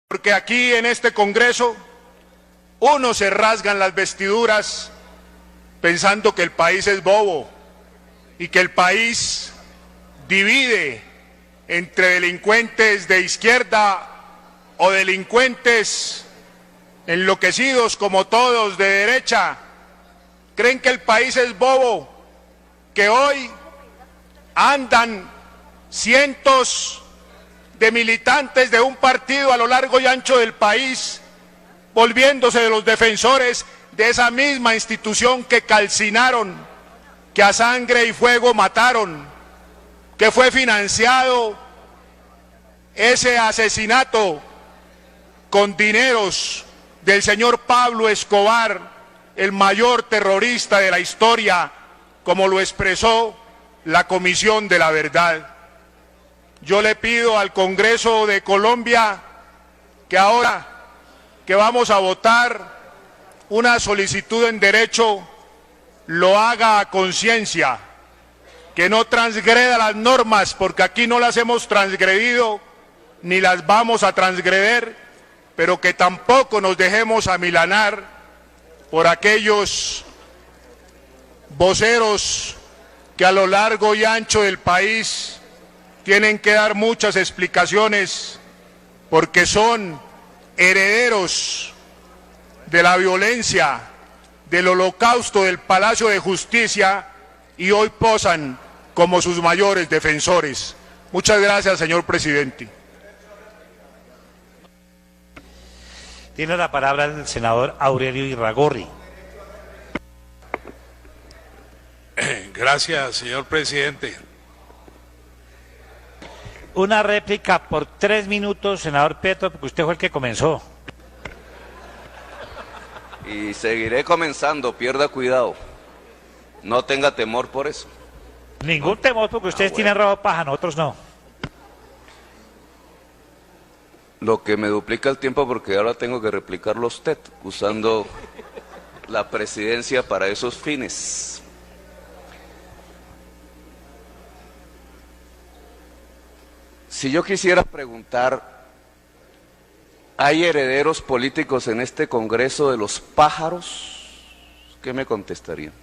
Porque aquí en este Congreso unos se rasgan las vestiduras pensando que el país es bobo y que el país divide entre delincuentes de izquierda o delincuentes enloquecidos como todos de derecha. Creen que el país es bobo, que hoy andan cientos de militantes de un partido a lo largo y ancho del país, volviéndose de los defensores de esa misma institución que calcinaron, que a sangre y fuego mataron, que fue financiado ese asesinato con dineros del señor Pablo Escobar, el mayor terrorista de la historia, como lo expresó la Comisión de la Verdad. Yo le pido al Congreso de Colombia que ahora que vamos a votar una solicitud en derecho, lo haga a conciencia, que no transgreda las normas, porque aquí no las hemos transgredido ni las vamos a transgreder, pero que tampoco nos dejemos amilanar por aquellos voceros que a lo largo y ancho del país tienen que dar muchas explicaciones porque son herederos de la violencia, del holocausto del Palacio de Justicia y hoy posan como sus mayores defensores. Muchas gracias, señor presidente. Tiene la palabra el senador Aurelio Irragorri. Gracias, señor presidente. Una réplica por 3 minutos, senador Petro, porque usted fue el que comenzó. Y seguiré comenzando, pierda cuidado. No tenga temor por eso. Ningún temor, porque ustedes tienen rabo paja, nosotros no. Lo que me duplica el tiempo porque ahora tengo que replicarlo a usted, usando la presidencia para esos fines. Si yo quisiera preguntar, ¿hay herederos políticos en este Congreso de los pájaros? ¿Qué me contestarían?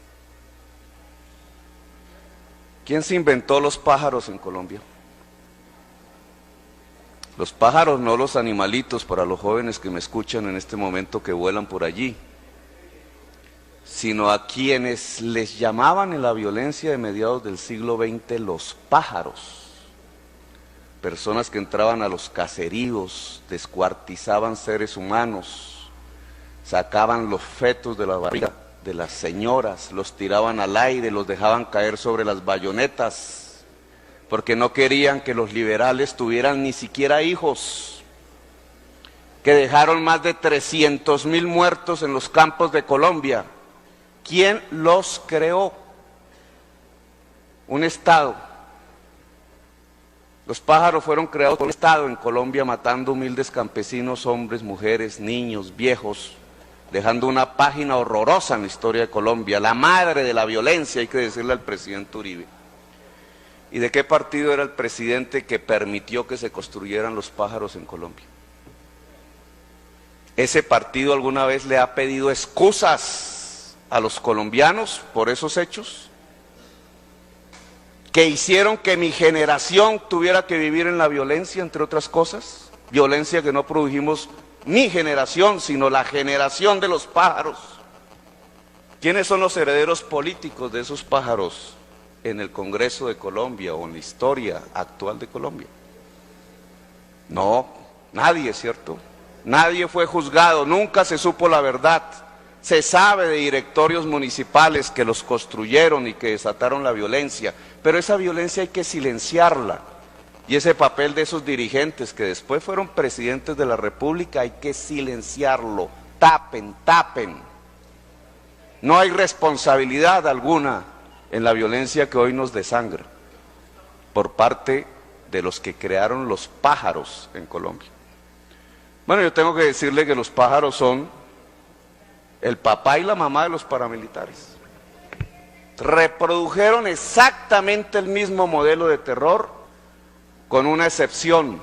¿Quién se inventó los pájaros en Colombia? Los pájaros, no los animalitos, para los jóvenes que me escuchan en este momento que vuelan por allí, sino a quienes les llamaban en la violencia de mediados del siglo XX los pájaros. Personas que entraban a los caseríos, descuartizaban seres humanos, sacaban los fetos de la barriga de las señoras, los tiraban al aire, los dejaban caer sobre las bayonetas, porque no querían que los liberales tuvieran ni siquiera hijos, que dejaron más de 300.000 muertos en los campos de Colombia. ¿Quién los creó? Un Estado. Los pájaros fueron creados por un Estado en Colombia, matando humildes campesinos, hombres, mujeres, niños, viejos, dejando una página horrorosa en la historia de Colombia, la madre de la violencia, hay que decirle al presidente Uribe. ¿Y de qué partido era el presidente que permitió que se construyeran los pájaros en Colombia? ¿Ese partido alguna vez le ha pedido excusas a los colombianos por esos hechos? ¿Que hicieron que mi generación tuviera que vivir en la violencia, entre otras cosas? Violencia que no produjimos mi generación, sino la generación de los pájaros. ¿Quiénes son los herederos políticos de esos pájaros en el Congreso de Colombia o en la historia actual de Colombia? No, nadie, ¿cierto? Nadie fue juzgado, nunca se supo la verdad. Se sabe de directorios municipales que los construyeron y que desataron la violencia, pero esa violencia hay que silenciarla. Y ese papel de esos dirigentes que después fueron presidentes de la República hay que silenciarlo. Tapen, tapen. No hay responsabilidad alguna en la violencia que hoy nos desangra por parte de los que crearon los pájaros en Colombia. Bueno, yo tengo que decirle que los pájaros son el papá y la mamá de los paramilitares. Reprodujeron exactamente el mismo modelo de terror, con una excepción,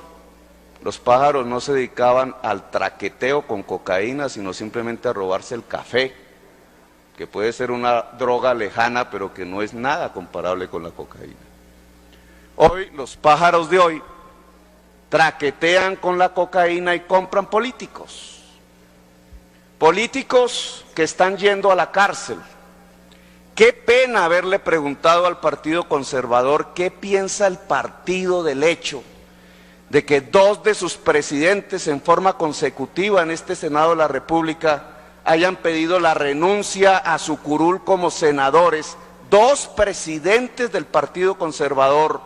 Los pájaros no se dedicaban al traqueteo con cocaína, sino simplemente a robarse el café, que puede ser una droga lejana, pero que no es nada comparable con la cocaína. Hoy, los pájaros de hoy traquetean con la cocaína y compran políticos. Políticos que están yendo a la cárcel. Qué pena haberle preguntado al Partido Conservador qué piensa el partido del hecho de que dos de sus presidentes en forma consecutiva en este Senado de la República hayan pedido la renuncia a su curul como senadores, dos presidentes del Partido Conservador,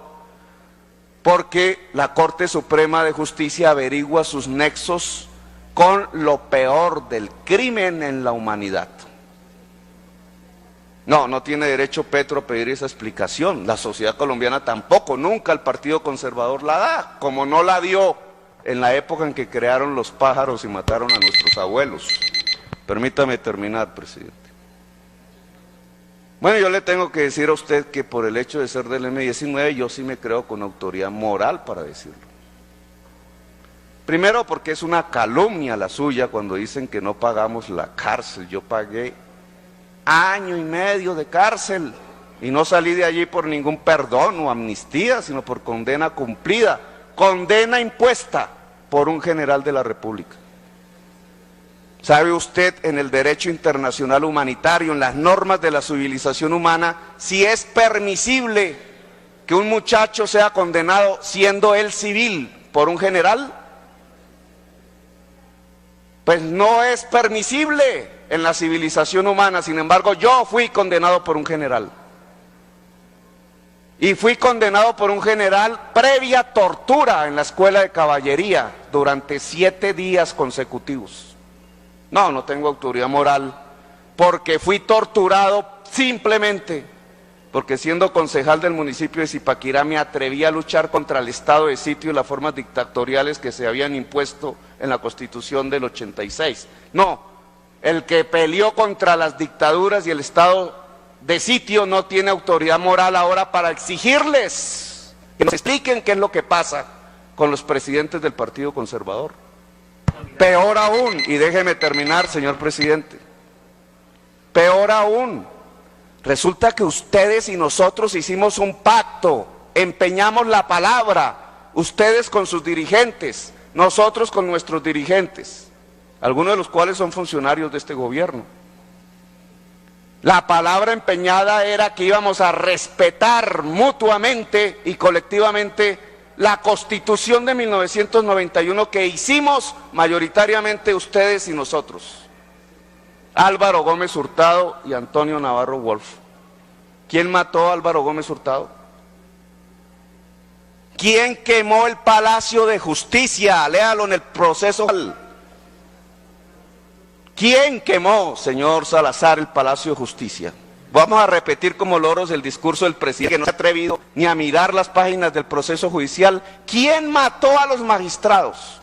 porque la Corte Suprema de Justicia averigua sus nexos con lo peor del crimen en la humanidad. No tiene derecho Petro a pedir esa explicación, la sociedad colombiana tampoco, nunca el Partido Conservador la da, como no la dio en la época en que crearon los pájaros y mataron a nuestros abuelos. Permítame terminar, presidente. Bueno, yo le tengo que decir a usted que por el hecho de ser del M-19 yo sí me creo con autoridad moral para decirlo. Primero porque es una calumnia la suya cuando dicen que no pagamos la cárcel. Yo pagué año y medio de cárcel y no salí de allí por ningún perdón o amnistía, sino por condena cumplida, condena impuesta por un general de la República. ¿Sabe usted en el derecho internacional humanitario, en las normas de la civilización humana, si es permisible que un muchacho sea condenado siendo él civil por un general? Pues no es permisible en la civilización humana. Sin embargo, yo fui condenado por un general. Y fui condenado por un general previa tortura en la escuela de caballería durante 7 días consecutivos. No tengo autoridad moral, porque fui torturado simplemente porque siendo concejal del municipio de Zipaquirá me atreví a luchar contra el estado de sitio y las formas dictatoriales que se habían impuesto en la Constitución del 86. No, el que peleó contra las dictaduras y el estado de sitio no tiene autoridad moral ahora para exigirles que nos expliquen qué es lo que pasa con los presidentes del Partido Conservador. Peor aún, y déjeme terminar, señor presidente, peor aún, resulta que ustedes y nosotros hicimos un pacto, empeñamos la palabra, ustedes con sus dirigentes, nosotros con nuestros dirigentes, algunos de los cuales son funcionarios de este gobierno. La palabra empeñada era que íbamos a respetar mutuamente y colectivamente la Constitución de 1991 que hicimos mayoritariamente ustedes y nosotros. Álvaro Gómez Hurtado y Antonio Navarro Wolf. ¿Quién mató a Álvaro Gómez Hurtado? ¿Quién quemó el Palacio de Justicia? Léalo en el proceso. ¿Quién quemó, señor Salazar, el Palacio de Justicia? Vamos a repetir como loros el discurso del presidente, que no se ha atrevido ni a mirar las páginas del proceso judicial. ¿Quién mató a los magistrados?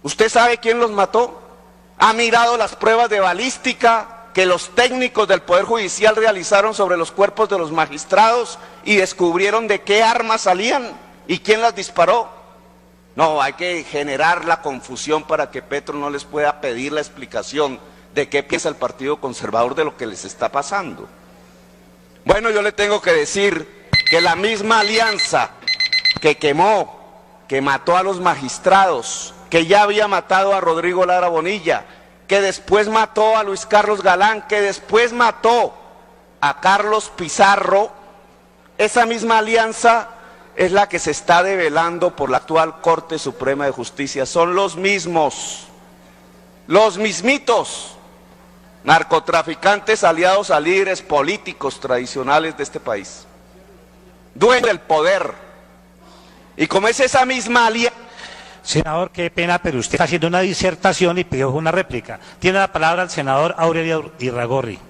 ¿Usted sabe quién los mató? ¿Ha mirado las pruebas de balística que los técnicos del Poder Judicial realizaron sobre los cuerpos de los magistrados y descubrieron de qué armas salían y quién las disparó? No, hay que generar la confusión para que Petro no les pueda pedir la explicación de qué piensa el Partido Conservador de lo que les está pasando. Bueno, yo le tengo que decir que la misma alianza que quemó, que mató a los magistrados, que ya había matado a Rodrigo Lara Bonilla, que después mató a Luis Carlos Galán, que después mató a Carlos Pizarro, esa misma alianza es la que se está develando por la actual Corte Suprema de Justicia. Son los mismos, los mismitos narcotraficantes aliados a líderes políticos tradicionales de este país, dueños del poder. Y como es esa misma alianza... Senador, qué pena, pero usted está haciendo una disertación y pidió una réplica. Tiene la palabra el senador Aurelio Irragorri.